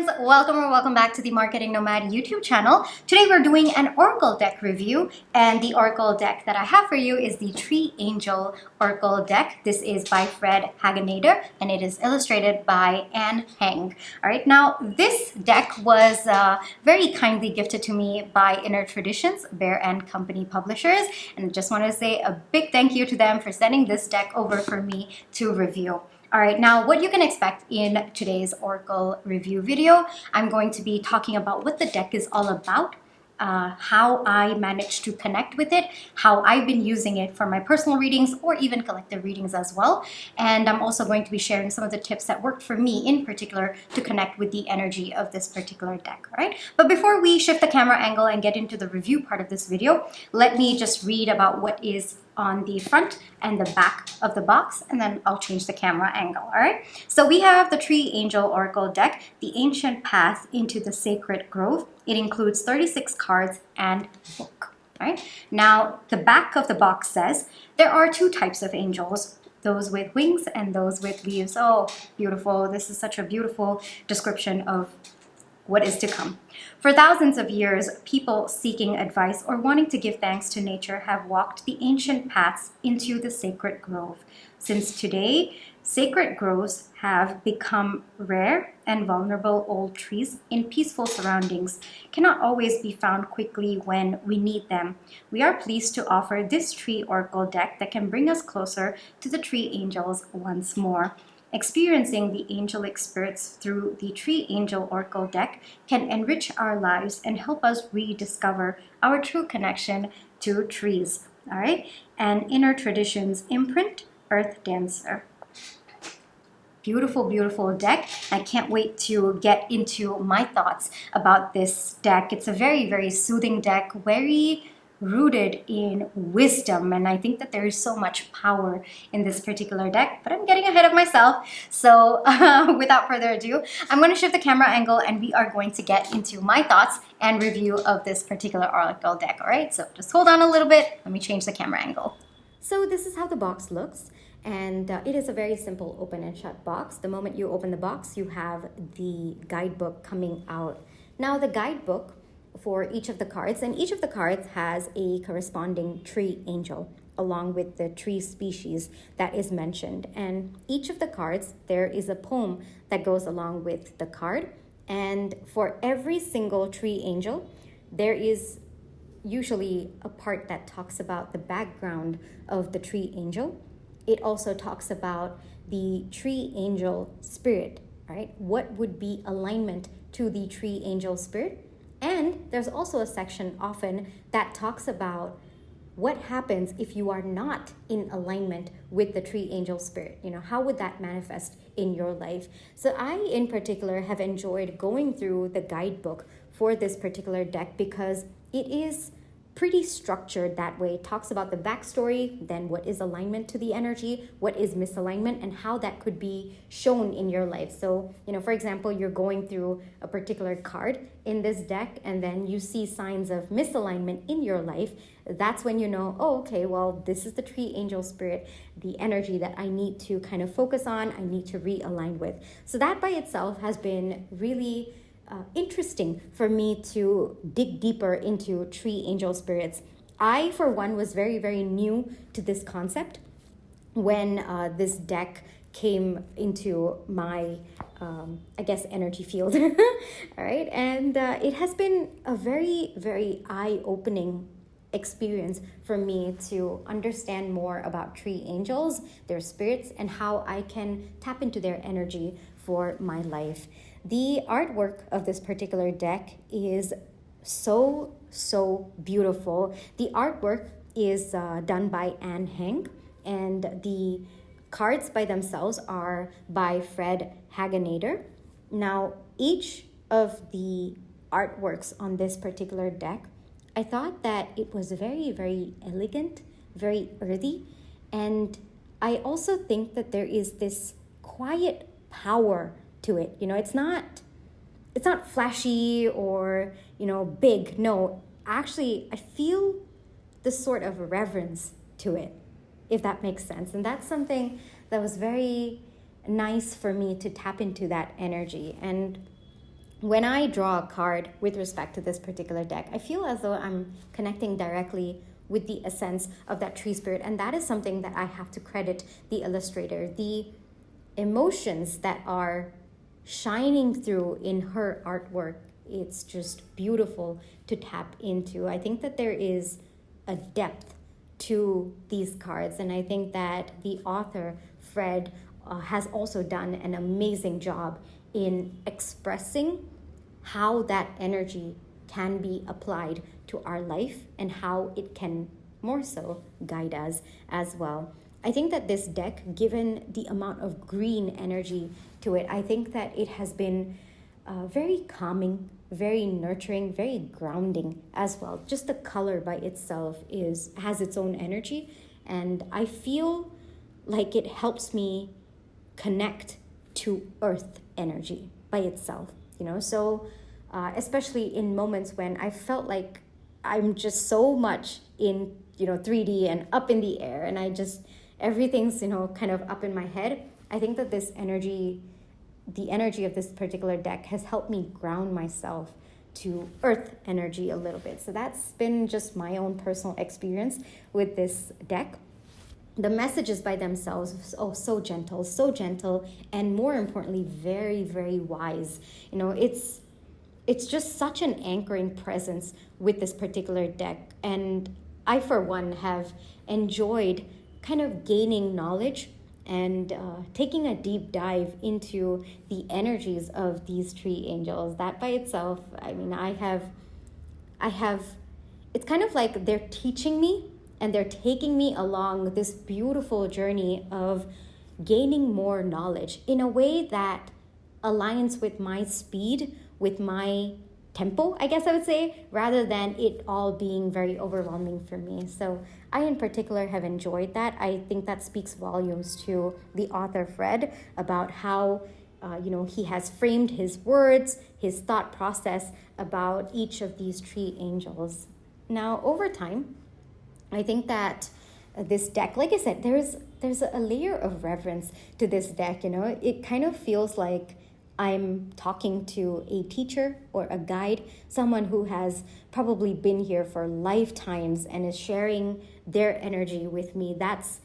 friends, welcome back to the Marketing Nomad YouTube channel. Today we're doing an Oracle deck review, and the Oracle deck that I have for you is the Tree Angel Oracle deck. This is by Fred Hageneder and it is illustrated by Heng. Alright, now this deck was very kindly gifted to me by Inner Traditions, Bear and Company Publishers, and I just want to say a big thank you to them for sending this deck over for me to review. All right, now what you can expect in today's Oracle review video, I'm going to be talking about what the deck is all about, how I managed to connect with it, how I've been using it for my personal readings or even collective readings as well. And I'm also going to be sharing some of the tips that worked for me in particular to connect with the energy of this particular deck, all right? But before we shift the camera angle and get into the review part of this video, let me just read about what is on the front and the back of the box, and then I'll change the camera angle, all right? So we have the Tree Angel Oracle deck, the ancient path into the sacred grove. It includes 36 cards and book, all right? Now, the back of the box says, there are two types of angels, those with wings and those with leaves. Oh, beautiful. This is such a beautiful description of what is to come. For thousands of years, people seeking advice or wanting to give thanks to nature have walked the ancient paths into the sacred grove. Since today, sacred groves have become rare and vulnerable old trees in peaceful surroundings cannot always be found quickly when we need them. We are pleased to offer this Tree Oracle deck that can bring us closer to the tree angels once more. Experiencing the angelic spirits through the Tree Angel Oracle deck can enrich our lives and help us rediscover our true connection to trees. All right, and Inner Traditions imprint, Earth Dancer. Beautiful, beautiful deck. I can't wait to get into my thoughts about this deck. It's a very, very soothing deck, very rooted in wisdom, and I think that there is so much power in this particular deck, but I'm getting ahead of myself. So without further ado, I'm going to shift the camera angle and we are going to get into my thoughts and review of this particular Oracle deck. All right, so just hold on a little bit. Let me change the camera angle. So this is how the box looks, and it is a very simple open and shut box. The moment you open the box, you have the guidebook coming out. Now the guidebook for each of the cards, and each of the cards has a corresponding tree angel along with the tree species that is mentioned, and each of the cards there is a poem that goes along with the card, and for every single tree angel there is usually a part that talks about the background of the tree angel. It also talks about the tree angel spirit, right? What would be alignment to the tree angel spirit? And there's also a section often that talks about what happens if you are not in alignment with the tree angel spirit. You know, how would that manifest in your life? So I, in particular, have enjoyed going through the guidebook for this particular deck because it is pretty structured that way. It talks about the backstory, then what is alignment to the energy, what is misalignment, and how that could be shown in your life. So, you know, for example, you're going through a particular card in this deck and then you see signs of misalignment in your life. That's when you know, oh, okay, well, this is the tree angel spirit, the energy that I need to kind of focus on, I need to realign with. So that by itself has been really interesting for me to dig deeper into tree angel spirits. I, for one, was very, very new to this concept when this deck came into my, I guess, energy field. All right. And it has been a very, very eye-opening experience for me to understand more about tree angels, their spirits, and how I can tap into their energy for my life. The artwork of this particular deck is so beautiful. The artwork is done by Heng, and the cards by themselves are by Fred Hageneder. Now, each of the artworks on this particular deck, I thought that it was very, very elegant, very earthy, and I also think that there is this quiet power to it. You know, it's not flashy or, you know, big. No, actually, I feel this sort of reverence to it, if that makes sense. And that's something that was very nice for me to tap into, that energy. And when I draw a card with respect to this particular deck, I feel as though I'm connecting directly with the essence of that tree spirit. And that is something that I have to credit the illustrator. The emotions that are shining through in her artwork, it's just beautiful to tap into. I think that there is a depth to these cards, and I think that the author, Fred, has also done an amazing job in expressing how that energy can be applied to our life and how it can more so guide us as well. I think that this deck, given the amount of green energy to it, I think that it has been very calming, very nurturing, very grounding as well. Just the color by itself has its own energy, and I feel like it helps me connect to earth energy by itself, so especially in moments when I felt like I'm just so much in 3D and up in the air, and everything's kind of up in my head. I think that this energy, the energy of this particular deck, has helped me ground myself to earth energy a little bit. So that's been just my own personal experience with this deck. The messages by themselves, so gentle, and more importantly, very, very wise. It's just such an anchoring presence with this particular deck. And I, for one, have enjoyed kind of gaining knowledge and taking a deep dive into the energies of these tree angels. That by itself, I have, it's kind of like they're teaching me and they're taking me along this beautiful journey of gaining more knowledge in a way that aligns with my speed, with my tempo, I guess I would say, rather than it all being very overwhelming for me. So I in particular have enjoyed that. I think that speaks volumes to the author, Fred, about how he has framed his words, his thought process about each of these tree angels. Now, over time, I think that this deck, like I said, there's a layer of reverence to this deck. It kind of feels like I'm talking to a teacher or a guide, someone who has probably been here for lifetimes and is sharing their energy with me. That's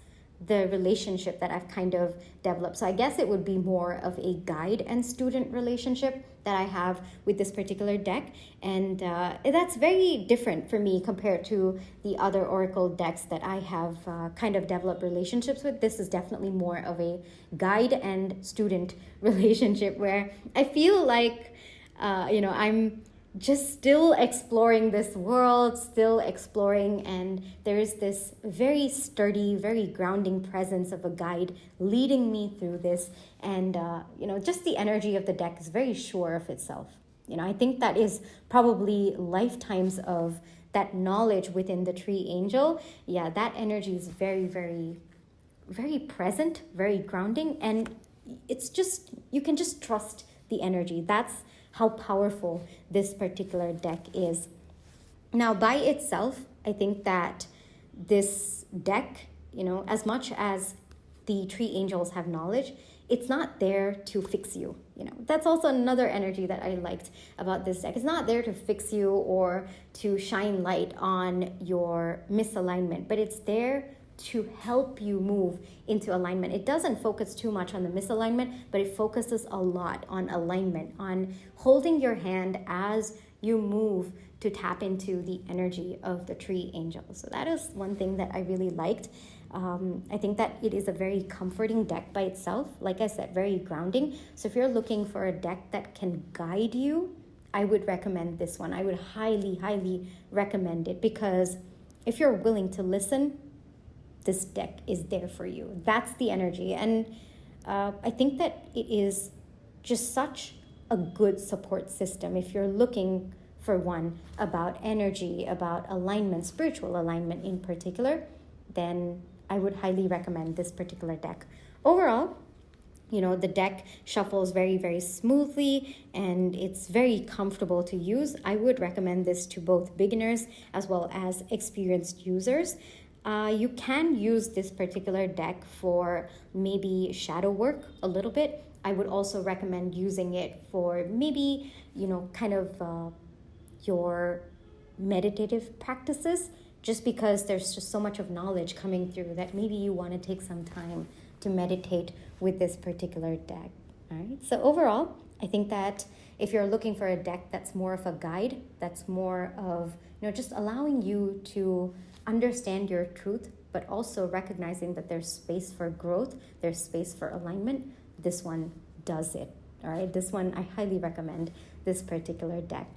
the relationship that I've kind of developed. So I guess it would be more of a guide and student relationship that I have with this particular deck. And that's very different for me compared to the other oracle decks that I have kind of developed relationships with. This is definitely more of a guide and student relationship where I feel like, I'm just still exploring this world, still exploring, and there is this very sturdy, very grounding presence of a guide leading me through this. And just the energy of the deck is very sure of itself. I think that is probably lifetimes of that knowledge within the tree angel. Yeah, that energy is very, very, very present, very grounding, and it's just, you can just trust the energy. That's how powerful this particular deck is. Now, by itself, I think that this deck, as much as the tree angels have knowledge, it's not there to fix you. That's also another energy that I liked about this deck. It's not there to fix you or to shine light on your misalignment, but it's there to help you move into alignment. It doesn't focus too much on the misalignment, but it focuses a lot on alignment, on holding your hand as you move to tap into the energy of the tree angel. So that is one thing that I really liked. I think that it is a very comforting deck by itself. Like I said, very grounding. So if you're looking for a deck that can guide you, I would recommend this one. I would highly, highly recommend it, because if you're willing to listen, this deck is there for you. That's the energy. And I think that it is just such a good support system. If you're looking for one about energy, about alignment, spiritual alignment in particular, then I would highly recommend this particular deck. Overall, the deck shuffles very, very smoothly and it's very comfortable to use. I would recommend this to both beginners as well as experienced users. You can use this particular deck for maybe shadow work a little bit. I would also recommend using it for maybe, kind of your meditative practices, just because there's just so much of knowledge coming through that maybe you want to take some time to meditate with this particular deck. All right. So overall, I think that if you're looking for a deck that's more of a guide, that's more of, just allowing you to understand your truth, but also recognizing that there's space for growth, there's space for alignment, this one does it. All right. This one, I highly recommend this particular deck.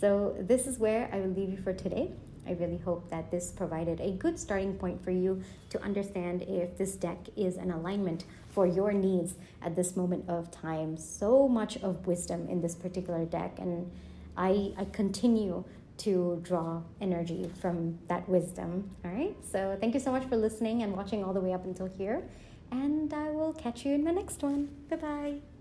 So this is where I will leave you for today. I really hope that this provided a good starting point for you to understand if this deck is an alignment for your needs at this moment of time. So much of wisdom in this particular deck, and I continue to draw energy from that wisdom. All right, so thank you so much for listening and watching all the way up until here, and I will catch you in the next one. Bye-bye.